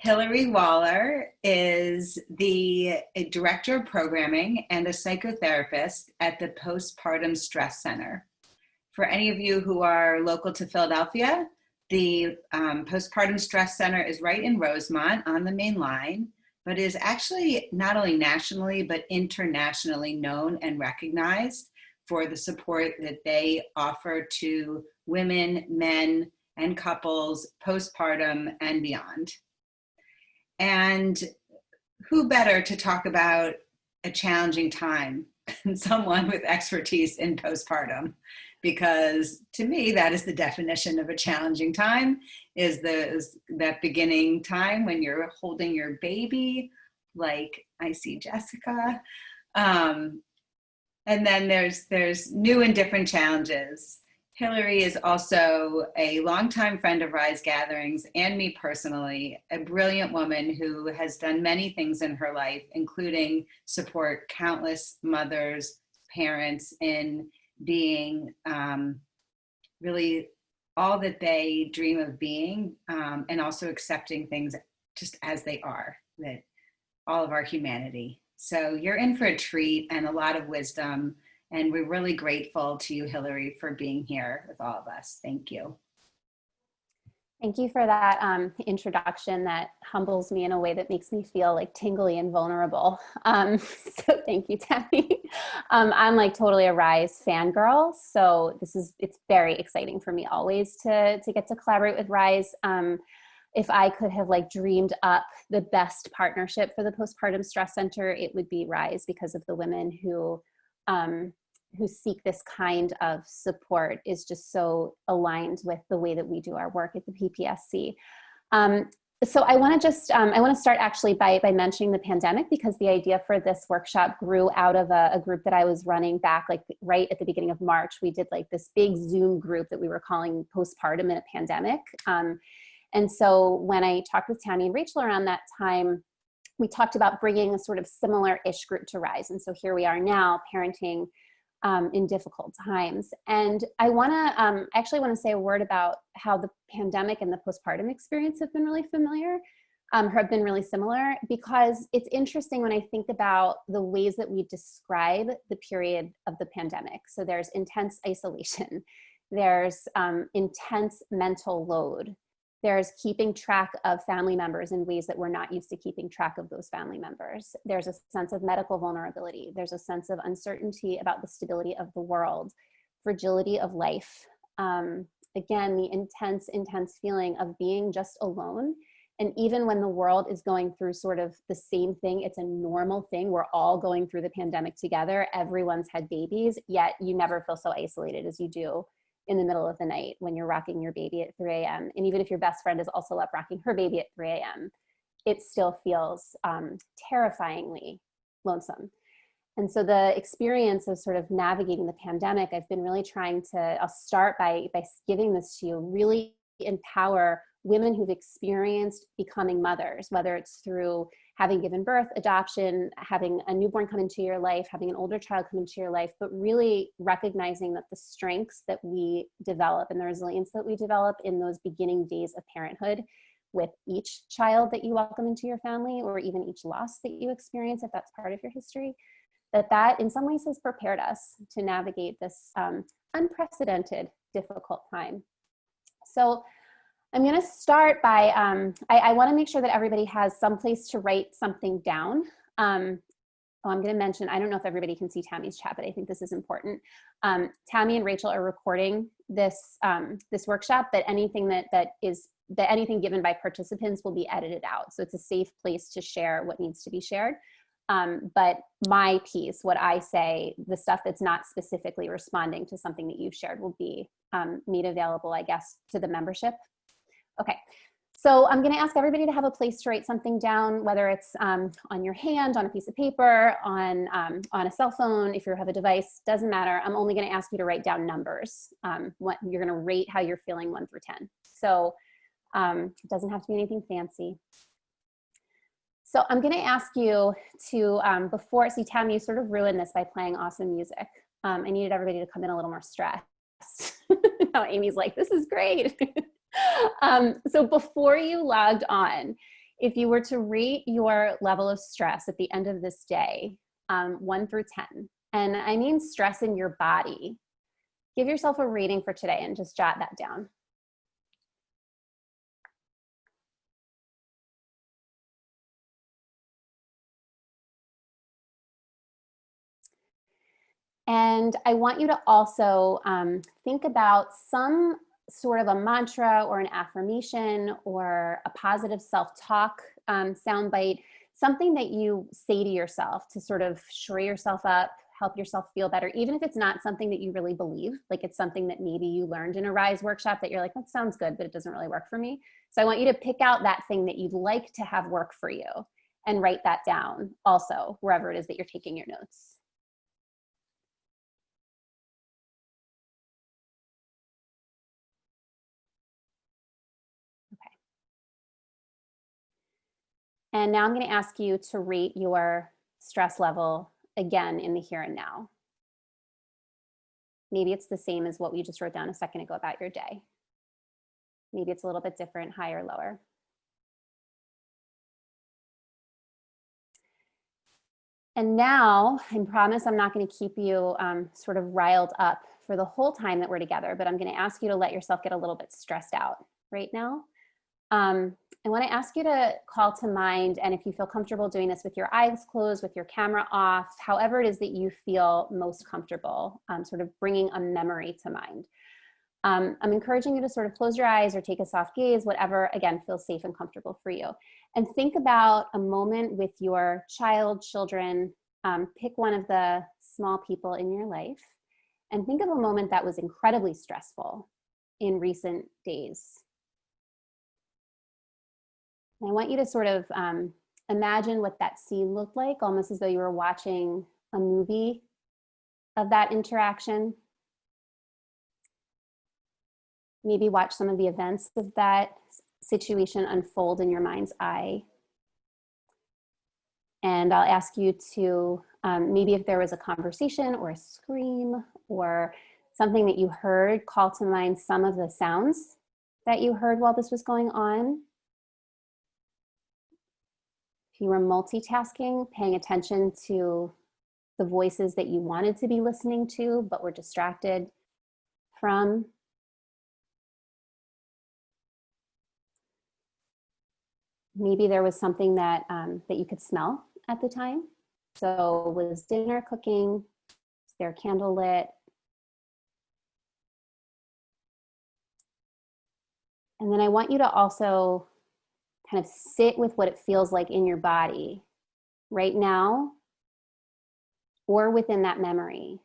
Hilary Waller is the Director of Programming and a psychotherapist at the Postpartum Stress Center. For any of you who are local to Philadelphia, the Postpartum Stress Center is right in Rosemont on the main line, but is actually not only nationally, but internationally known and recognized for the support that they offer to women, men, and couples postpartum and beyond. And who better to talk about a challenging time than someone with expertise in postpartum? Because to me, that is the definition of a challenging time, is that beginning time when you're holding your baby, like I see Jessica. And then there's new and different challenges. Hilary is also a longtime friend of Rise Gatherings and me personally, a brilliant woman who has done many things in her life, including support countless mothers, parents in being really all that they dream of being, and also accepting things just as they are, that all of our humanity. So you're in for a treat and a lot of wisdom. And we're really grateful to you, Hilary, for being here with all of us. Thank you. Thank you for that introduction that humbles me in a way that makes me feel like tingly and vulnerable. So thank you, Tammy. I'm like totally a Rise fangirl. So it's very exciting for me always to get to collaborate with Rise. If I could have like dreamed up the best partnership for the Postpartum Stress Center, it would be Rise, because of the women who seek this kind of support is just so aligned with the way that we do our work at the PPSC. So I want to start actually by mentioning the pandemic, because the idea for this workshop grew out of a group that I was running back like right at the beginning of March. We did like this big Zoom group that we were calling Postpartum in a Pandemic. And so when I talked with Tammy and Rachel around that time, we talked about bringing a sort of similar-ish group to Rise. And so here we are now, parenting in difficult times. And I actually want to say a word about how the pandemic and the postpartum experience have been really similar, because it's interesting when I think about the ways that we describe the period of the pandemic. So there's intense isolation, there's intense mental load, there's keeping track of family members in ways that we're not used to keeping track of those family members. There's a sense of medical vulnerability. There's a sense of uncertainty about the stability of the world, fragility of life. Again, the intense feeling of being just alone. And even when the world is going through sort of the same thing, it's a normal thing. We're all going through the pandemic together. Everyone's had babies, yet you never feel so isolated as you do in the middle of the night when you're rocking your baby at 3 a.m. And even if your best friend is also up rocking her baby at 3 a.m., it still feels terrifyingly lonesome. And so the experience of sort of navigating the pandemic, I've been really I'll start by giving this to you, really empower women who've experienced becoming mothers, whether it's through having given birth, adoption, having a newborn come into your life, having an older child come into your life, but really recognizing that the strengths that we develop and the resilience that we develop in those beginning days of parenthood with each child that you welcome into your family, or even each loss that you experience, if that's part of your history, that in some ways has prepared us to navigate this unprecedented, difficult time. So I'm going to start by, I want to make sure that everybody has some place to write something down. I'm going to mention, I don't know if everybody can see Tammy's chat, but I think this is important. Tammy and Rachel are recording this workshop, but anything anything given by participants will be edited out. So it's a safe place to share what needs to be shared. But my piece, what I say, the stuff that's not specifically responding to something that you've shared, will be made available, I guess, to the membership. Okay, so I'm going to ask everybody to have a place to write something down, whether it's on your hand, on a piece of paper, on a cell phone, if you have a device, doesn't matter. I'm only going to ask you to write down numbers. What you're going to rate how you're feeling 1 through 10. So it doesn't have to be anything fancy. So I'm going to ask you to, see, Tammy, you sort of ruined this by playing awesome music. I needed everybody to come in a little more stressed. Now Amy's like, this is great. So before you logged on, If you were to rate your level of stress at the end of this day, 1 through 10, and I mean stress in your body, give yourself a rating for today and just jot that down. And I want you to also think about some sort of a mantra or an affirmation or a positive self-talk soundbite, something that you say to yourself to sort of shore yourself up, help yourself feel better, even if it's not something that you really believe, like it's something that maybe you learned in a RISE workshop that you're like, that sounds good, but it doesn't really work for me. So I want you to pick out that thing that you'd like to have work for you and write that down also, wherever it is that you're taking your notes. And now I'm going to ask you to rate your stress level again in the here and now. Maybe it's the same as what we just wrote down a second ago about your day. Maybe it's a little bit different, higher, lower. And now, I promise I'm not going to keep you sort of riled up for the whole time that we're together, but I'm going to ask you to let yourself get a little bit stressed out right now. I want to ask you to call to mind, and if you feel comfortable doing this with your eyes closed, with your camera off, however it is that you feel most comfortable, sort of bringing a memory to mind. I'm encouraging you to sort of close your eyes or take a soft gaze, whatever, again, feels safe and comfortable for you. And think about a moment with your child, children, pick one of the small people in your life, and think of a moment that was incredibly stressful in recent days. And I want you to sort of imagine what that scene looked like, almost as though you were watching a movie of that interaction. Maybe watch some of the events of that situation unfold in your mind's eye. And I'll ask you to, maybe if there was a conversation or a scream or something that you heard, call to mind some of the sounds that you heard while this was going on. If you were multitasking, paying attention to the voices that you wanted to be listening to, but were distracted from. Maybe there was something that, that you could smell at the time. So was dinner cooking? Is there a candle lit? And then I want you to also kind of sit with what it feels like in your body right now or within that memory.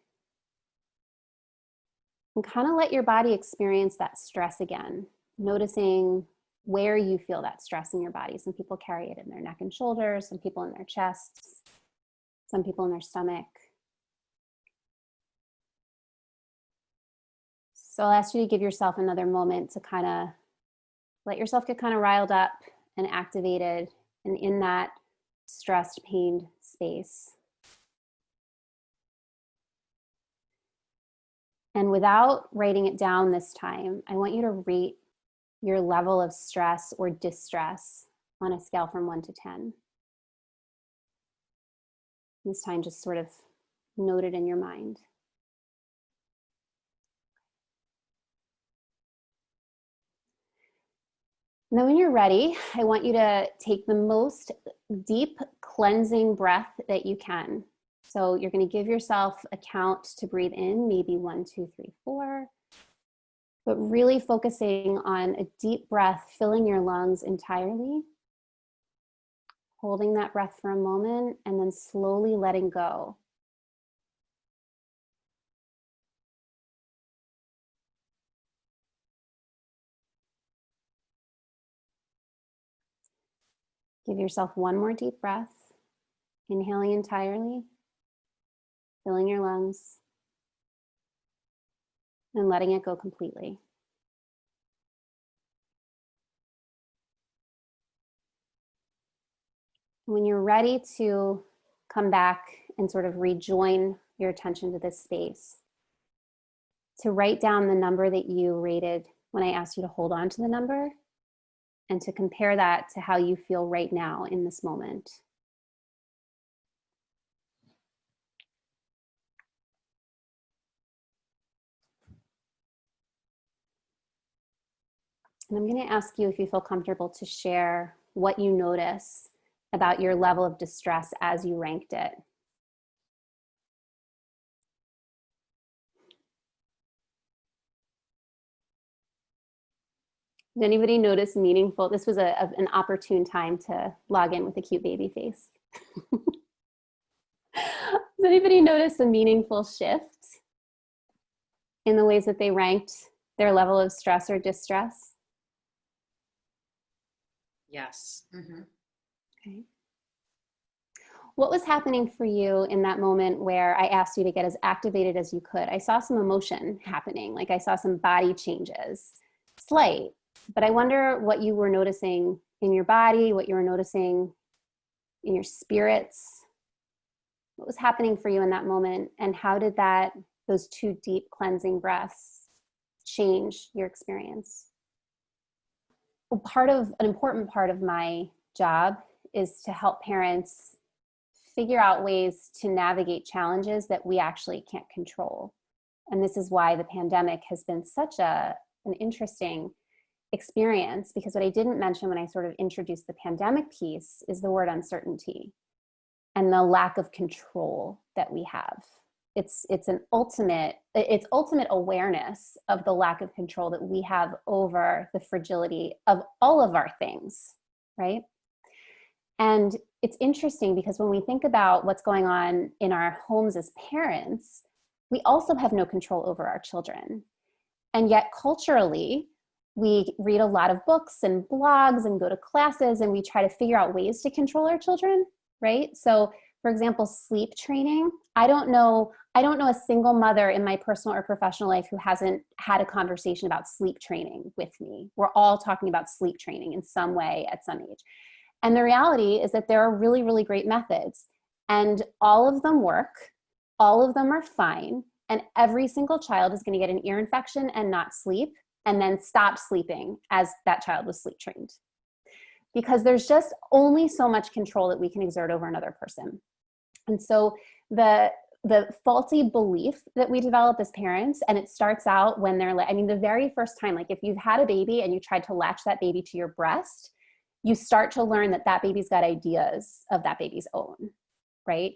And kind of let your body experience that stress again, noticing where you feel that stress in your body. Some people carry it in their neck and shoulders, some people in their chests, some people in their stomach. So I'll ask you to give yourself another moment to kind of let yourself get kind of riled up and activated and in that stressed, pained space. And without writing it down this time, I want you to rate your level of stress or distress on a scale from 1 to 10. This time, just sort of note it in your mind. And then when you're ready, I want you to take the most deep cleansing breath that you can. So you're going to give yourself a count to breathe in, maybe 1, 2, 3, 4. But really focusing on a deep breath, filling your lungs entirely. Holding that breath for a moment and then slowly letting go. Give yourself one more deep breath, inhaling entirely, filling your lungs, and letting it go completely. When you're ready to come back and sort of rejoin your attention to this space, to write down the number that you rated when I asked you to hold on to the number, and to compare that to how you feel right now in this moment. And I'm going to ask you if you feel comfortable to share what you notice about your level of distress as you ranked it. Did anybody notice meaningful? This was an opportune time to log in with a cute baby face. Does anybody notice a meaningful shift in the ways that they ranked their level of stress or distress? Yes. Mm-hmm. Okay. What was happening for you in that moment where I asked you to get as activated as you could? I saw some emotion happening, like I saw some body changes, slight, but I wonder what you were noticing in your body, what you were noticing in your spirits. What was happening for you in that moment, and how did those 2 deep cleansing breaths change your experience? Well, an important part of my job is to help parents figure out ways to navigate challenges that we actually can't control. And this is why the pandemic has been such an interesting experience, because what I didn't mention when I sort of introduced the pandemic piece is the word uncertainty and the lack of control that we have. It's ultimate awareness of the lack of control that we have over the fragility of all of our things, right? And it's interesting because when we think about what's going on in our homes as parents, we also have no control over our children. And yet culturally, we read a lot of books and blogs and go to classes, and we try to figure out ways to control our children, right? So for example, sleep training. I don't know a single mother in my personal or professional life who hasn't had a conversation about sleep training with me. We're all talking about sleep training in some way at some age. And the reality is that there are really, really great methods, and all of them work. All of them are fine. And every single child is going to get an ear infection and not sleep, and then stop sleeping as that child was sleep trained. Because there's just only so much control that we can exert over another person. And so the faulty belief that we develop as parents, and it starts out when they're the very first time, like if you've had a baby and you tried to latch that baby to your breast, you start to learn that baby's got ideas of that baby's own, right?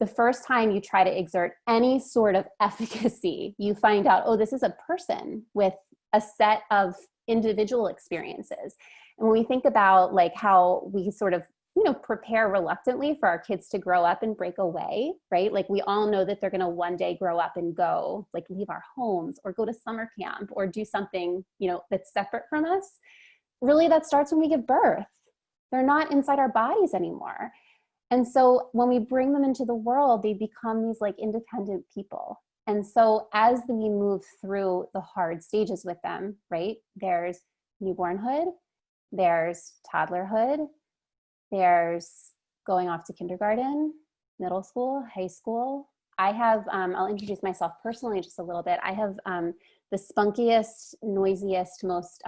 The first time you try to exert any sort of efficacy, you find out, oh, this is a person with a set of individual experiences. And when we think about like how we sort of, prepare reluctantly for our kids to grow up and break away, right? Like we all know that they're going to one day grow up and go, like leave our homes or go to summer camp or do something, that's separate from us. Really, that starts when we give birth. They're not inside our bodies anymore. And so when we bring them into the world, they become these like independent people. And so as we move through the hard stages with them, right, there's newbornhood, there's toddlerhood, there's going off to kindergarten, middle school, high school. I have, I'll introduce myself personally just a little bit. I have the spunkiest, noisiest, most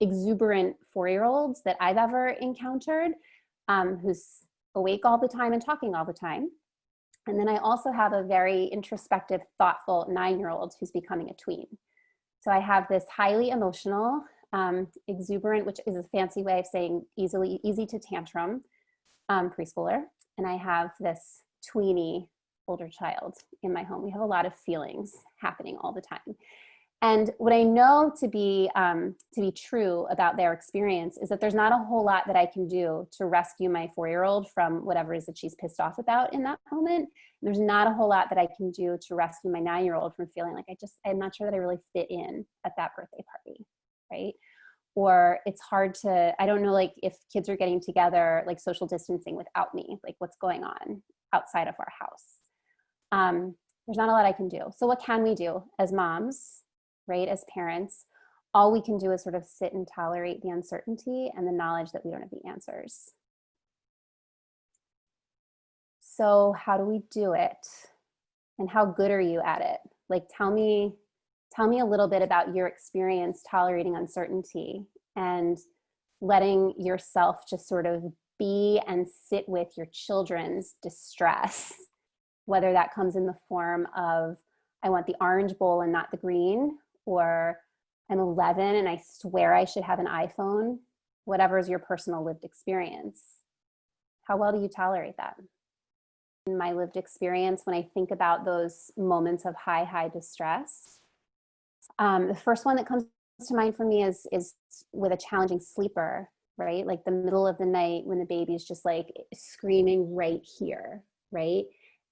exuberant 4-year-olds that I've ever encountered, who's awake all the time and talking all the time. And then I also have a very introspective, thoughtful 9-year-old who's becoming a tween. So I have this highly emotional, exuberant, which is a fancy way of saying easy to tantrum preschooler. And I have this tweeny older child in my home. We have a lot of feelings happening all the time. And what I know to be true about their experience is that there's not a whole lot that I can do to rescue my 4-year-old from whatever it is that she's pissed off about in that moment. There's not a whole lot that I can do to rescue my 9-year-old from feeling like I'm not sure that I really fit in at that birthday party, right? Or it's hard I don't know, like if kids are getting together, like social distancing without me, like what's going on outside of our house. There's not a lot I can do. So what can we do as moms? Right, as parents, all we can do is sort of sit and tolerate the uncertainty and the knowledge that we don't have the answers. So how do we do it? And how good are you at it? Like, tell me a little bit about your experience tolerating uncertainty, and letting yourself just sort of be and sit with your children's distress, whether that comes in the form of, I want the orange bowl and not the green, or I'm 11 and I swear I should have an iPhone, whatever is your personal lived experience. How well do you tolerate that? In my lived experience, when I think about those moments of high distress, the first one that comes to mind for me is with a challenging sleeper, right? Like the middle of the night when the baby's just like screaming right here, right?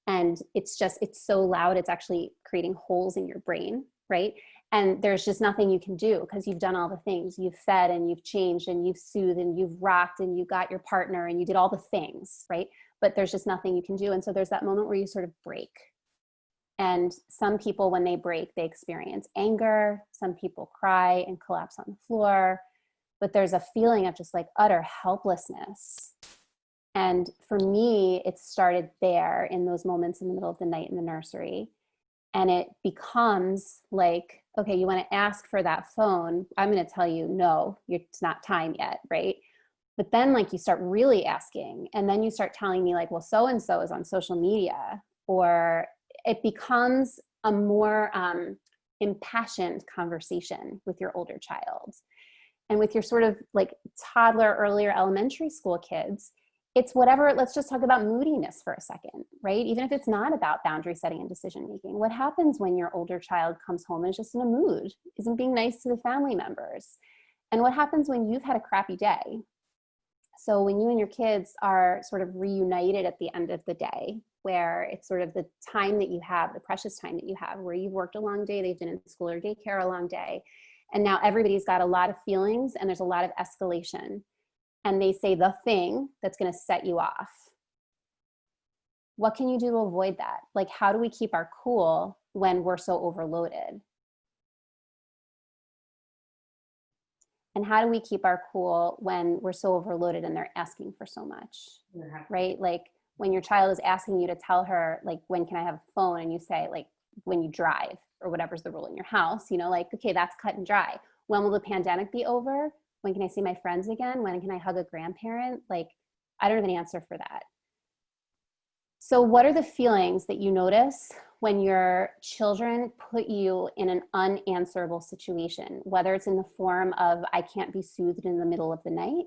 And it's so loud, it's actually creating holes in your brain, right? And there's just nothing you can do because you've done all the things. You've fed and you've changed and you've soothed and you've rocked and you got your partner and you did all the things, right? But there's just nothing you can do. And so there's that moment where you sort of break. And some people, when they break, they experience anger. Some people cry and collapse on the floor. But there's a feeling of just like utter helplessness. And for me, it started there in those moments in the middle of the night in the nursery. And it becomes like, okay, you want to ask for that phone. I'm going to tell you, no, it's not time yet, right? But then like you start really asking, and then you start telling me like, well, so-and-so is on social media, or it becomes a more impassioned conversation with your older child. And with your sort of like toddler, earlier elementary school kids, it's whatever, let's just talk about moodiness for a second, right? Even if it's not about boundary setting and decision making. What happens when your older child comes home and is just in a mood, isn't being nice to the family members? And what happens when you've had a crappy day? So when you and your kids are sort of reunited at the end of the day, where it's sort of the time that you have, the precious time that you have, where you've worked a long day, they've been in school or daycare a long day, and now everybody's got a lot of feelings and there's a lot of escalation. And they say the thing that's going to set you off. What can you do to avoid that? Like, how do we keep our cool when we're so overloaded? And how do we keep our cool when we're so overloaded and they're asking for so much, right? Like when your child is asking you to tell her, like, when can I have a phone? And you say, like, when you drive, or whatever's the rule in your house, you know, like, okay, that's cut and dry. When will the pandemic be over? When can I see my friends again? When can I hug a grandparent? Like, I don't have an answer for that. So what are the feelings that you notice when your children put you in an unanswerable situation, whether it's in the form of, I can't be soothed in the middle of the night,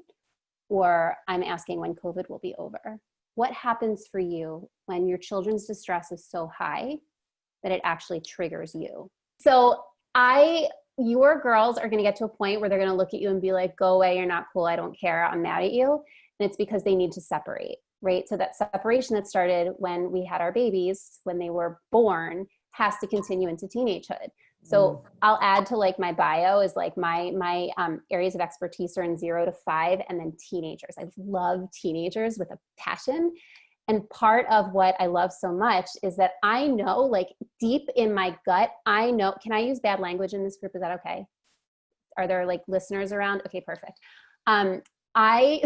or I'm asking when COVID will be over? What happens for you when your children's distress is so high that it actually triggers you? So your girls are going to get to a point where they're going to look at you and be like, go away, you're not cool, I don't care, I'm mad at you. And it's because they need to separate, right? So that separation that started when we had our babies, when they were born, has to continue into teenagehood. So I'll add to like my bio is like my areas of expertise are in 0 to 5 and then teenagers. I love teenagers with a passion. And part of what I love so much is that I know, like deep in my gut, I know, can I use bad language in this group? Is that okay? Are there like listeners around? Okay, perfect. I,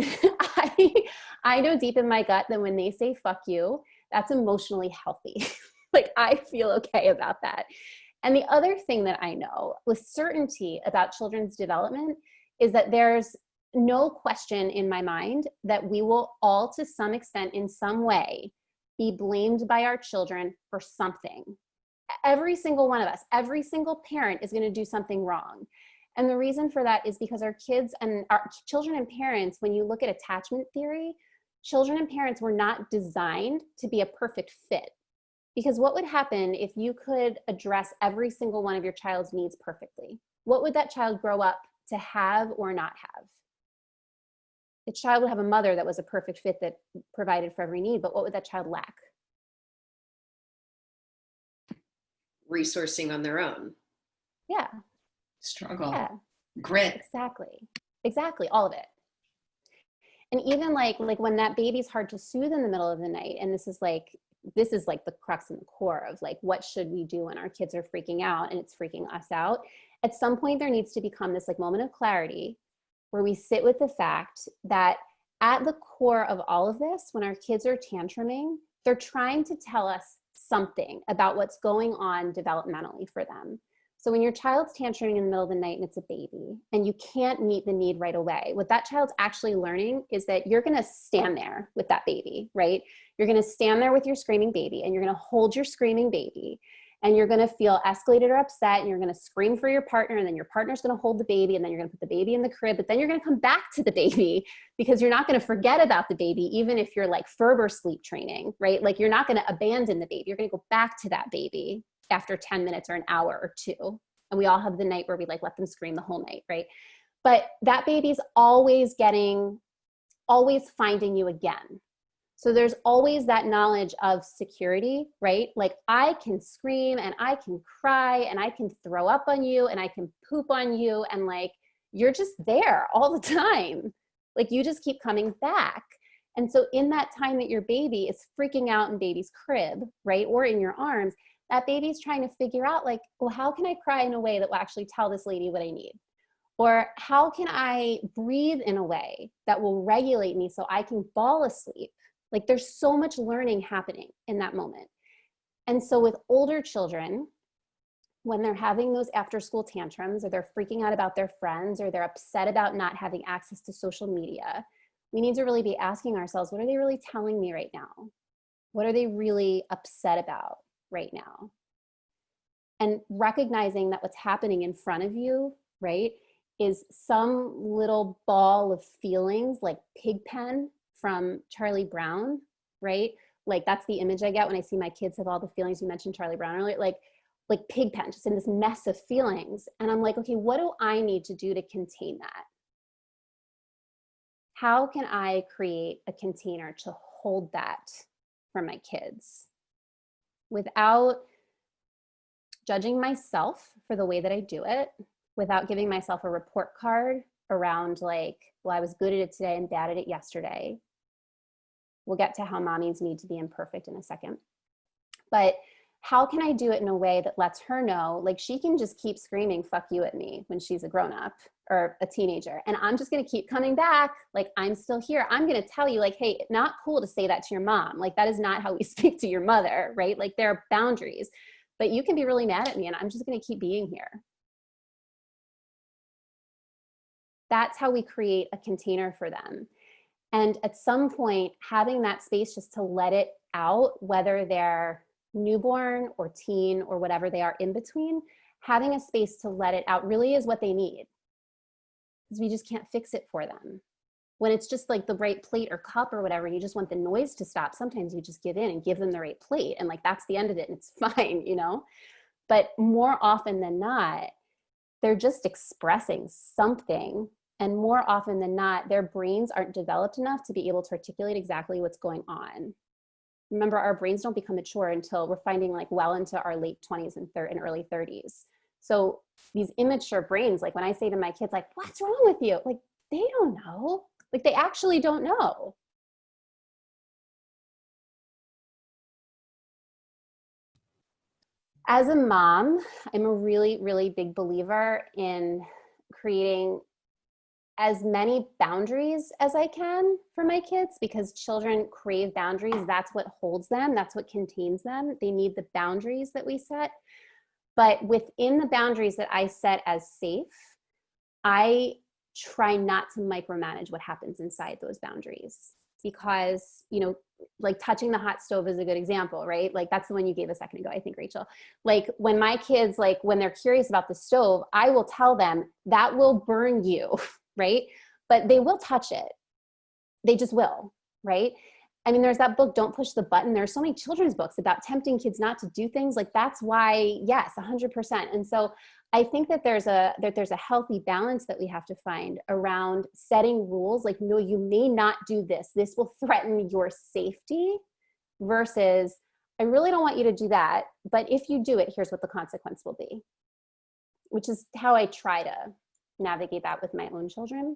I know deep in my gut that when they say fuck you, that's emotionally healthy. Like I feel okay about that. And the other thing that I know with certainty about children's development is that there's no question in my mind that we will all, to some extent, in some way, be blamed by our children for something. Every single one of us, every single parent is going to do something wrong. And the reason for that is because our kids and our children and parents, when you look at attachment theory, children and parents were not designed to be a perfect fit. Because what would happen if you could address every single one of your child's needs perfectly? What would that child grow up to have or not have? The child would have a mother that was a perfect fit that provided for every need, but what would that child lack? Resourcing on their own. Yeah. Struggle. Yeah. Grit. Exactly. All of it. And even like when that baby's hard to soothe in the middle of the night, and this is like the crux and the core of like, what should we do when our kids are freaking out and it's freaking us out? At some point there needs to become this like moment of clarity where we sit with the fact that at the core of all of this, when our kids are tantruming, they're trying to tell us something about what's going on developmentally for them. So when your child's tantruming in the middle of the night and it's a baby and you can't meet the need right away, what that child's actually learning is that you're going to stand there with that baby, right? You're going to stand there with your screaming baby and you're going to hold your screaming baby and you're going to feel escalated or upset and you're going to scream for your partner and then your partner's going to hold the baby and then you're going to put the baby in the crib, but then you're going to come back to the baby because you're not going to forget about the baby, even if you're like Ferber sleep training, right? Like you're not going to abandon the baby. You're going to go back to that baby after 10 minutes or an hour or two. And we all have the night where we like let them scream the whole night, right? But that baby's always finding you again. So there's always that knowledge of security, right? Like I can scream and I can cry and I can throw up on you and I can poop on you. And like, you're just there all the time. Like you just keep coming back. And so in that time that your baby is freaking out in baby's crib, right? Or in your arms, that baby's trying to figure out like, well, how can I cry in a way that will actually tell this lady what I need? Or how can I breathe in a way that will regulate me so I can fall asleep? Like there's so much learning happening in that moment. And so with older children, when they're having those after school tantrums or they're freaking out about their friends or they're upset about not having access to social media, we need to really be asking ourselves, what are they really telling me right now? What are they really upset about right now? And recognizing that what's happening in front of you, right, is some little ball of feelings like Pigpen from Charlie Brown, right? Like that's the image I get when I see my kids have all the feelings. You mentioned Charlie Brown earlier, like Pigpen, just in this mess of feelings. And I'm like, okay, what do I need to do to contain that? How can I create a container to hold that for my kids without judging myself for the way that I do it, without giving myself a report card around like, well, I was good at it today and bad at it yesterday. We'll get to how mommies need to be imperfect in a second. But how can I do it in a way that lets her know, like she can just keep screaming, fuck you at me when she's a grown-up or a teenager. And I'm just gonna keep coming back, like I'm still here. I'm gonna tell you like, hey, not cool to say that to your mom. Like that is not how we speak to your mother, right? Like there are boundaries, but you can be really mad at me and I'm just gonna keep being here. That's how we create a container for them. And at some point, having that space just to let it out, whether they're newborn or teen or whatever they are in between, having a space to let it out really is what they need. Because we just can't fix it for them. When it's just like the right plate or cup or whatever, you just want the noise to stop. Sometimes you just give in and give them the right plate and like that's the end of it and it's fine, you know? But more often than not, they're just expressing something. And more often than not, their brains aren't developed enough to be able to articulate exactly what's going on. Remember, our brains don't become mature until we're finding like well into our late 20s and early 30s. So these immature brains, like when I say to my kids, like, what's wrong with you? Like, they don't know. Like, they actually don't know. As a mom, I'm a really, really big believer in creating as many boundaries as I can for my kids because children crave boundaries. That's what holds them. That's what contains them. They need the boundaries that we set. But within the boundaries that I set as safe, I try not to micromanage what happens inside those boundaries because, you know, like touching the hot stove is a good example, right? Like that's the one you gave a second ago, I think, Rachel. Like when my kids, like when they're curious about the stove, I will tell them that will burn you, right? But they will touch it. They just will, right? I mean, there's that book, Don't Push the Button. There's so many children's books about tempting kids not to do things. Like that's why, yes, 100%. And so I think that there's a healthy balance that we have to find around setting rules. Like, no, you may not do this. This will threaten your safety versus I really don't want you to do that. But if you do it, here's what the consequence will be, which is how I try to navigate that with my own children.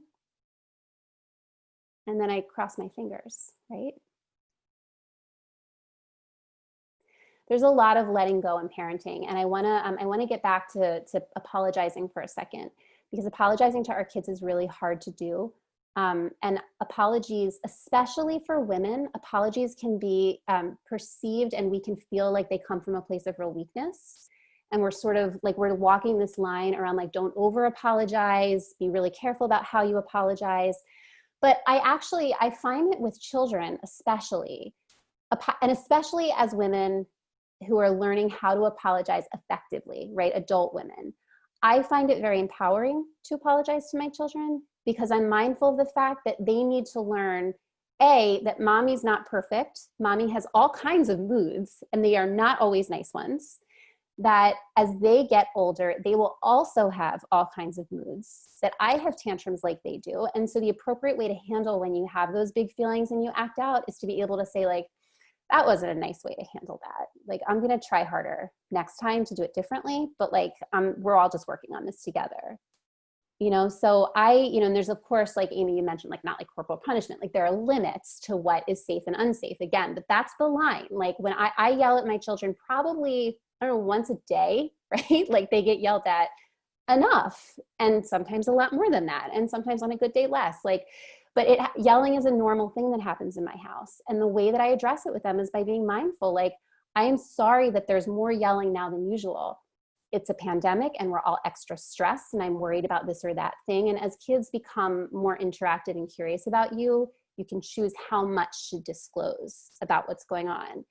And then I cross my fingers, right? There's a lot of letting go in parenting. And I wanna get back to apologizing for a second, because apologizing to our kids is really hard to do. And apologies, especially for women, apologies can be perceived and we can feel like they come from a place of real weakness. And we're sort of like, we're walking this line around like, don't over apologize, be really careful about how you apologize. But I find it with children, especially, and especially as women who are learning how to apologize effectively, right? Adult women. I find it very empowering to apologize to my children because I'm mindful of the fact that they need to learn, A, that mommy's not perfect. Mommy has all kinds of moods and they are not always nice ones. That as they get older, they will also have all kinds of moods, that I have tantrums like they do. And so the appropriate way to handle when you have those big feelings and you act out is to be able to say like, that wasn't a nice way to handle that. Like, I'm going to try harder next time to do it differently, but like, we're all just working on this together. So and there's of course, like Amy, you mentioned, like not like corporal punishment, like there are limits to what is safe and unsafe again, but that's the line. Like when I yell at my children, probably, I don't know, once a day, right? Like they get yelled at enough, and sometimes a lot more than that. And sometimes on a good day less, but yelling is a normal thing that happens in my house. And the way that I address it with them is by being mindful. Like, I am sorry that there's more yelling now than usual. It's a pandemic and we're all extra stressed and I'm worried about this or that thing. And as kids become more interactive and curious about you, you can choose how much to disclose about what's going on.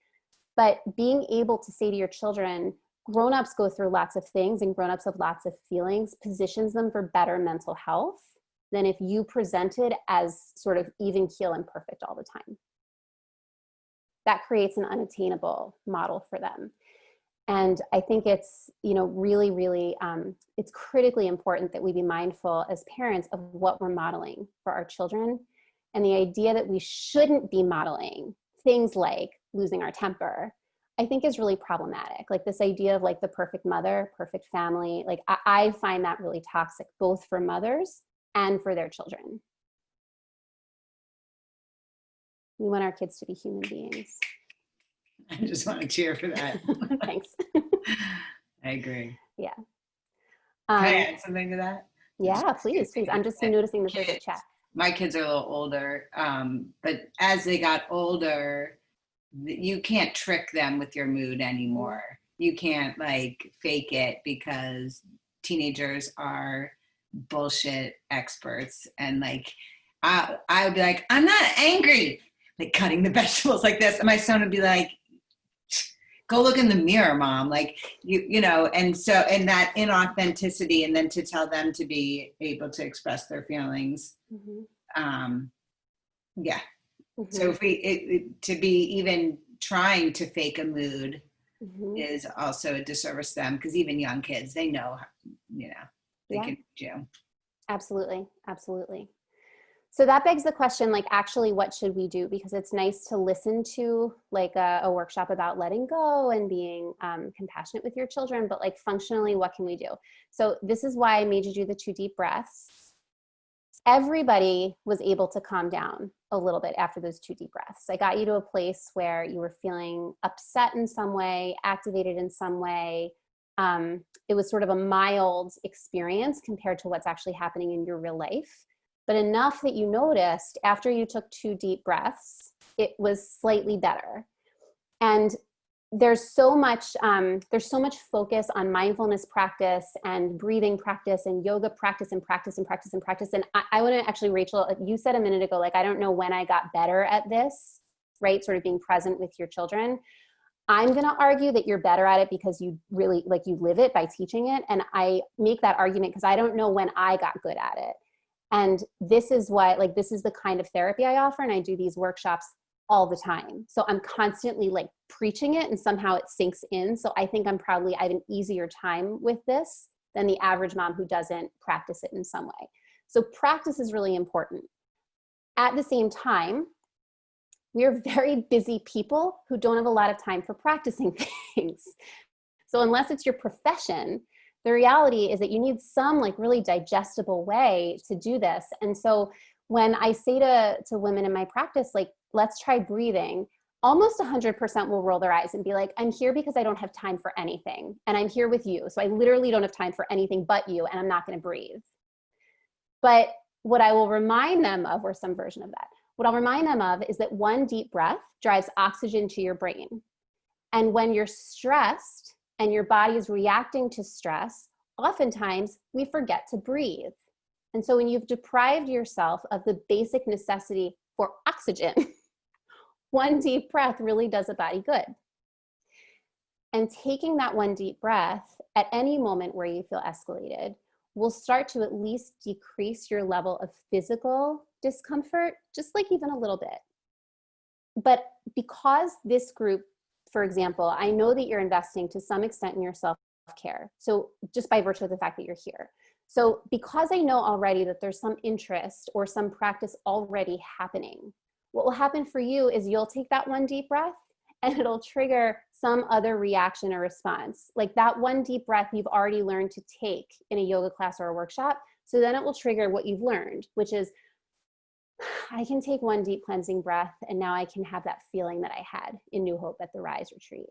But being able to say to your children, grown-ups go through lots of things and grown-ups have lots of feelings, positions them for better mental health than if you presented as sort of even keel and perfect all the time. That creates an unattainable model for them. And I think it's, really, really, it's critically important that we be mindful as parents of what we're modeling for our children. And the idea that we shouldn't be modeling things like losing our temper, I think is really problematic. Like this idea of like the perfect mother, perfect family, like I find that really toxic, both for mothers and for their children. We want our kids to be human beings. I just want to cheer for that. Thanks. I agree. Yeah. Can I add something to that? Yeah, please. I'm just noticing that there's a chat. My kids are a little older, but as they got older, you can't trick them with your mood anymore. You can't like fake it because teenagers are bullshit experts. And like, I would be like, I'm not angry, like cutting the vegetables like this. And my son would be like, go look in the mirror, mom. Like, and that inauthenticity, and then to tell them to be able to express their feelings. Mm-hmm. Yeah. Mm-hmm. So if to be even trying to fake a mood mm-hmm. is also a disservice to them, because even young kids, they know, they can do. Absolutely. Absolutely. So that begs the question, like, actually, what should we do? Because it's nice to listen to like a workshop about letting go and being compassionate with your children, but like functionally, what can we do? So this is why I made you do the 2 deep breaths. Everybody was able to calm down a little bit after those 2 deep breaths. I got you to a place where you were feeling upset in some way, activated in some way. It was sort of a mild experience compared to what's actually happening in your real life. But enough that you noticed after you took 2 deep breaths, it was slightly better. And there's so much focus on mindfulness practice and breathing practice and yoga practice and practice and practice and practice. And I want to actually, Rachel, you said a minute ago, like, I don't know when I got better at this, right? Sort of being present with your children. I'm going to argue that you're better at it because you really, like, you live it by teaching it. And I make that argument because I don't know when I got good at it. And this is why, like, this is the kind of therapy I offer. And I do these workshops all the time. So I'm constantly like preaching it and somehow it sinks in. So I think I have an easier time with this than the average mom who doesn't practice it in some way. So practice is really important. At the same time, we are very busy people who don't have a lot of time for practicing things. So unless it's your profession, the reality is that you need some like really digestible way to do this. And so when I say to women in my practice, like, let's try breathing, almost 100% will roll their eyes and be like, I'm here because I don't have time for anything. And I'm here with you. So I literally don't have time for anything but you, and I'm not going to breathe. But what I will remind them of, or some version of that, what I'll remind them of is that 1 deep breath drives oxygen to your brain. And when you're stressed and your body is reacting to stress, oftentimes we forget to breathe. And so when you've deprived yourself of the basic necessity for oxygen, one deep breath really does a body good. And taking that one deep breath at any moment where you feel escalated will start to at least decrease your level of physical discomfort, just like even a little bit. But because this group, for example, I know that you're investing to some extent in your self-care. So just by virtue of the fact that you're here. So because I know already that there's some interest or some practice already happening, what will happen for you is you'll take that one deep breath and it'll trigger some other reaction or response. Like that one deep breath you've already learned to take in a yoga class or a workshop. So then it will trigger what you've learned, which is, I can take one deep cleansing breath and now I can have that feeling that I had in New Hope at the Rise retreat.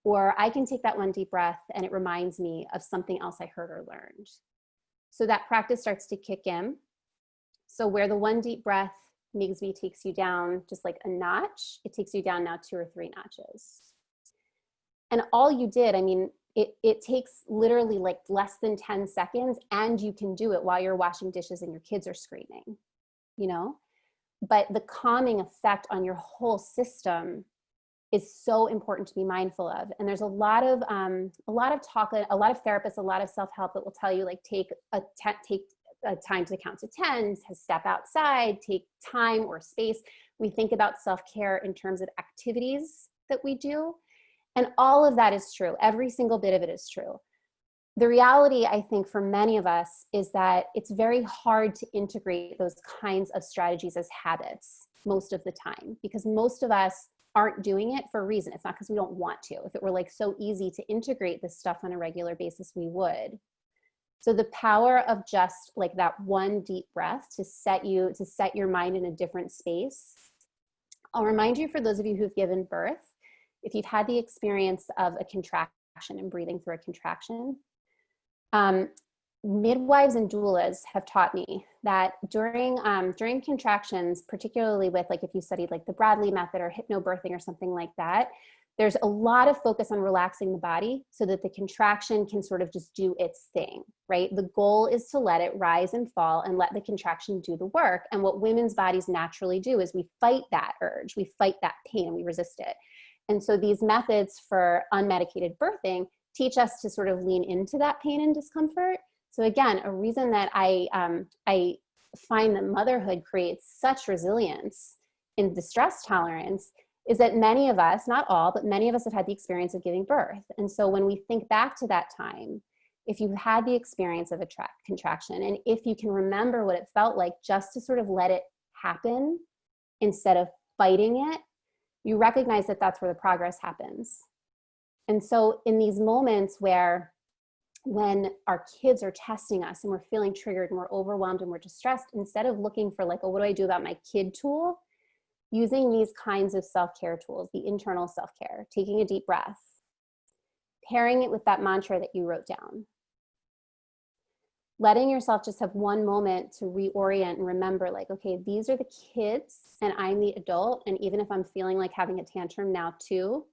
Or I can take that one deep breath and it reminds me of something else I heard or learned. So that practice starts to kick in. So where the one deep breath maybe takes you down just like a notch, it takes you down now 2 or 3 notches. And all you did, I mean, it takes literally like less than 10 seconds and you can do it while you're washing dishes and your kids are screaming, you know? But the calming effect on your whole system is so important to be mindful of. And there's a lot of talk, a lot of therapists, a lot of self-help that will tell you like take a time to count to 10, to step outside, take time or space. We think about self-care in terms of activities that we do. And all of that is true. Every single bit of it is true. The reality, I think, for many of us is that it's very hard to integrate those kinds of strategies as habits most of the time, because most of us aren't doing it for a reason. It's not because we don't want to. If it were like so easy to integrate this stuff on a regular basis, we would. So the power of just like that one deep breath to set your mind in a different space. I'll remind you, for those of you who've given birth, if you've had the experience of a contraction and breathing through a contraction, midwives and doulas have taught me that during contractions, particularly with like if you studied like the Bradley method or hypnobirthing or something like that, there's a lot of focus on relaxing the body so that the contraction can sort of just do its thing, right? The goal is to let it rise and fall and let the contraction do the work. And what women's bodies naturally do is we fight that urge, we fight that pain, and we resist it. And so these methods for unmedicated birthing teach us to sort of lean into that pain and discomfort. So again, a reason that I find that motherhood creates such resilience in distress tolerance is that many of us, not all, but many of us have had the experience of giving birth. And so when we think back to that time, if you've had the experience of a contraction, and if you can remember what it felt like just to sort of let it happen instead of fighting it, you recognize that that's where the progress happens. And so in these moments when our kids are testing us and we're feeling triggered and we're overwhelmed and we're distressed, instead of looking for like, oh, what do I do about my kid tool? Using these kinds of self-care tools, the internal self-care, taking a deep breath, pairing it with that mantra that you wrote down, letting yourself just have one moment to reorient and remember like, okay, these are the kids and I'm the adult. And even if I'm feeling like having a tantrum now too,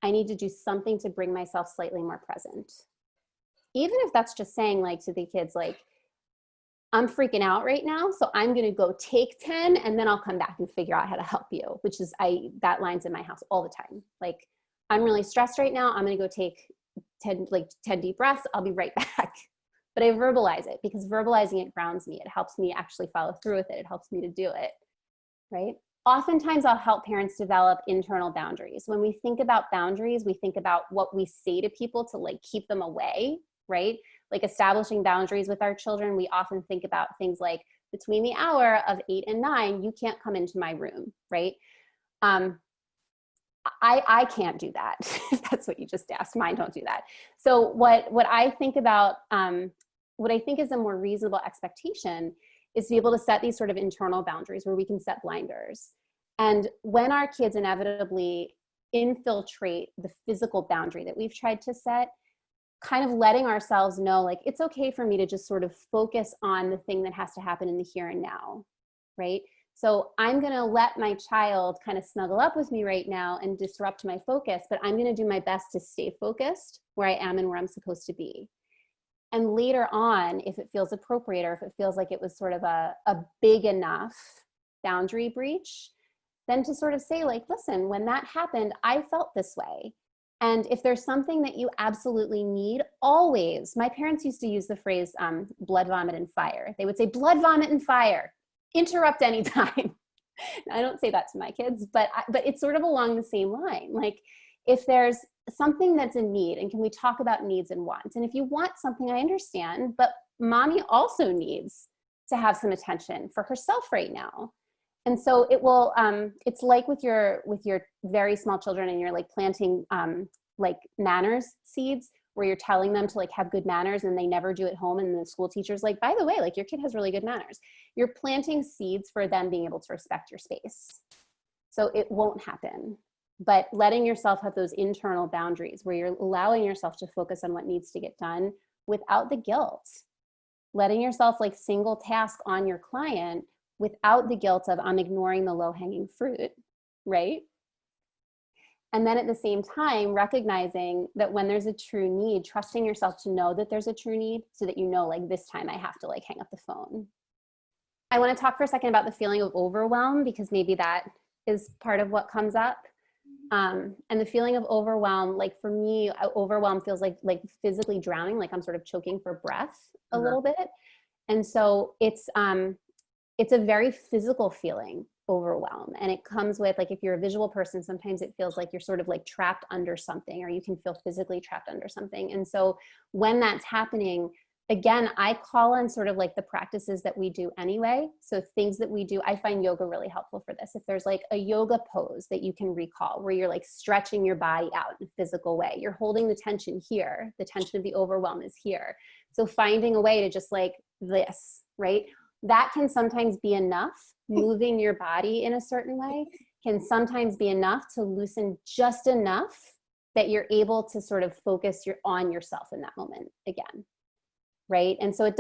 I need to do something to bring myself slightly more present. Even if that's just saying like to the kids, like, I'm freaking out right now, so I'm going to go take 10 and then I'll come back and figure out how to help you, which is that line's in my house all the time. Like, I'm really stressed right now. I'm going to go take 10 deep breaths. I'll be right back. But I verbalize it because verbalizing it grounds me. It helps me actually follow through with it. It helps me to do it, right? Oftentimes I'll help parents develop internal boundaries. When we think about boundaries, we think about what we say to people to like keep them away, right? Like establishing boundaries with our children, we often think about things like between the hour of 8 and 9, you can't come into my room, right? I can't do that. If that's what you just asked. Mine don't do that. So what I think about, what I think is a more reasonable expectation is to be able to set these sort of internal boundaries where we can set blinders. And when our kids inevitably infiltrate the physical boundary that we've tried to set, kind of letting ourselves know, like, it's okay for me to just sort of focus on the thing that has to happen in the here and now, right? So I'm going to let my child kind of snuggle up with me right now and disrupt my focus, but I'm going to do my best to stay focused where I am and where I'm supposed to be. And later on, if it feels appropriate, or if it feels like it was sort of a big enough boundary breach, then to sort of say like, listen, when that happened, I felt this way. And if there's something that you absolutely need, always, my parents used to use the phrase blood, vomit, and fire. They would say blood, vomit, and fire, interrupt anytime. I don't say that to my kids, but it's sort of along the same line. Like if there's something that's a need, and can we talk about needs and wants? And if you want something, I understand, but mommy also needs to have some attention for herself right now. And so it will, it's like with your very small children, and you're like planting like manners seeds, where you're telling them to like have good manners and they never do at home. And the school teacher's like, by the way, like your kid has really good manners. You're planting seeds for them being able to respect your space. So it won't happen. But letting yourself have those internal boundaries where you're allowing yourself to focus on what needs to get done without the guilt. Letting yourself like single task on your client without the guilt of I'm ignoring the low-hanging fruit, right? And then at the same time, recognizing that when there's a true need, trusting yourself to know that there's a true need, so that you know, like this time I have to like hang up the phone. I want to talk for a second about the feeling of overwhelm, because maybe that is part of what comes up. And the feeling of overwhelm, like for me, overwhelm feels like physically drowning, like I'm sort of choking for breath a little bit. And so it's a very physical feeling, overwhelm. And it comes with, like, if you're a visual person, sometimes it feels like you're sort of like trapped under something, or you can feel physically trapped under something. And so when that's happening, again, I call on sort of like the practices that we do anyway. So things that we do, I find yoga really helpful for this. If there's like a yoga pose that you can recall, where you're like stretching your body out in a physical way, you're holding the tension here, the tension of the overwhelm is here. So finding a way to just like this, right? That can sometimes be enough. Moving your body in a certain way can sometimes be enough to loosen just enough that you're able to sort of focus on yourself in that moment again. Right. And so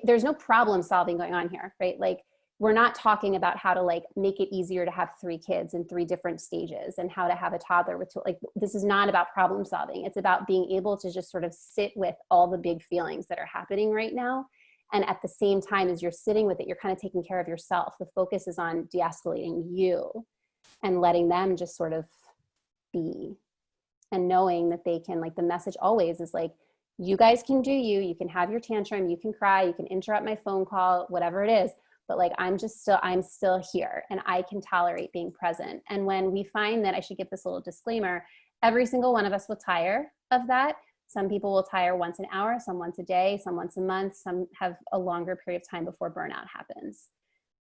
there's no problem solving going on here, right? Like we're not talking about how to like make it easier to have 3 kids in 3 different stages, and how to have a toddler with this is not about problem solving. It's about being able to just sort of sit with all the big feelings that are happening right now. And at the same time, as you're sitting with it, you're kind of taking care of yourself. The focus is on de-escalating you and letting them just sort of be, and knowing that they can, like, the message always is like, you guys can do you can have your tantrum, you can cry, you can interrupt my phone call, whatever it is. But like, I'm still here, and I can tolerate being present. And when we find that, I should give this little disclaimer, every single one of us will tire of that. Some people will tire once an hour, some once a day, some once a month, some have a longer period of time before burnout happens.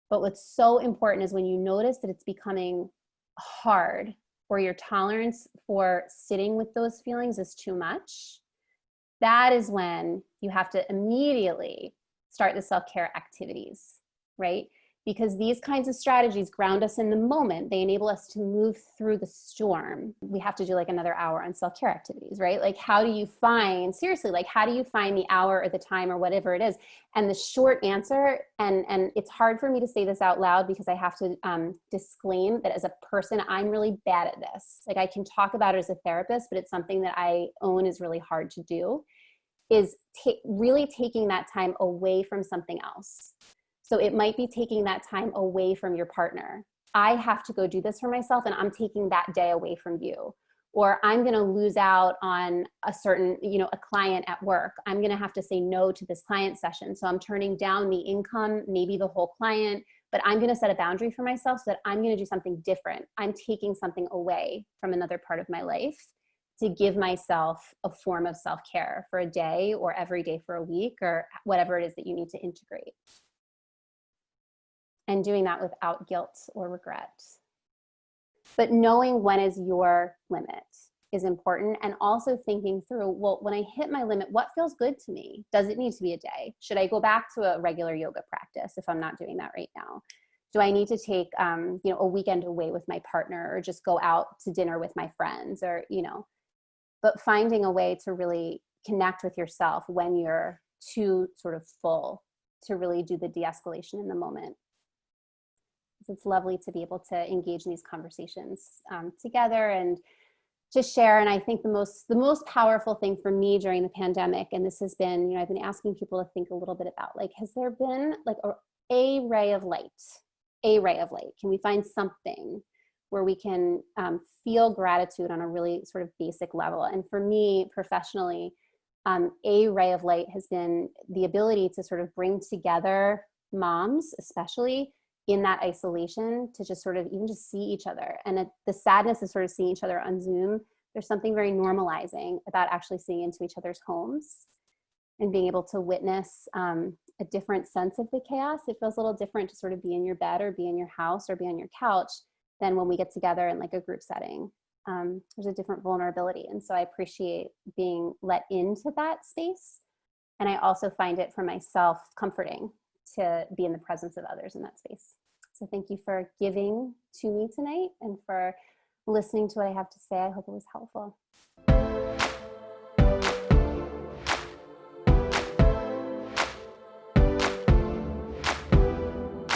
But what's so important is when you notice that it's becoming hard, or your tolerance for sitting with those feelings is too much, that is when you have to immediately start the self-care activities, right? Because these kinds of strategies ground us in the moment. They enable us to move through the storm. We have to do like another hour on self-care activities, right? Like how do you find the hour or the time or whatever it is? And the short answer, and it's hard for me to say this out loud because I have to disclaim that as a person, I'm really bad at this. Like I can talk about it as a therapist, but it's something that I own is really hard to do, is really taking that time away from something else. So it might be taking that time away from your partner. I have to go do this for myself, and I'm taking that day away from you. Or I'm going to lose out on a certain, a client at work. I'm going to have to say no to this client session. So I'm turning down the income, maybe the whole client, but I'm going to set a boundary for myself so that I'm going to do something different. I'm taking something away from another part of my life to give myself a form of self-care for a day, or every day for a week, or whatever it is that you need to integrate. And doing that without guilt or regret. But knowing when is your limit is important, and also thinking through, well, when I hit my limit, what feels good to me? Does it need to be a day? Should I go back to a regular yoga practice if I'm not doing that right now? Do I need to take a weekend away with my partner, or just go out to dinner with my friends, or but finding a way to really connect with yourself when you're too sort of full to really do the de-escalation in the moment. it's lovely to be able to engage in these conversations together and to share. And I think the most powerful thing for me during the pandemic, and this has been, I've been asking people to think a little bit about, like, has there been like a ray of light? A ray of light. Can we find something where we can feel gratitude on a really sort of basic level? And for me professionally, a ray of light has been the ability to sort of bring together moms, especially in that isolation, to just sort of even just see each other. And the sadness of sort of seeing each other on Zoom, there's something very normalizing about actually seeing into each other's homes and being able to witness a different sense of the chaos. It feels a little different to sort of be in your bed or be in your house or be on your couch than when we get together in like a group setting. There's a different vulnerability. And so I appreciate being let into that space. And I also find it for myself comforting to be in the presence of others in that space. So thank you for giving to me tonight and for listening to what I have to say. I hope it was helpful.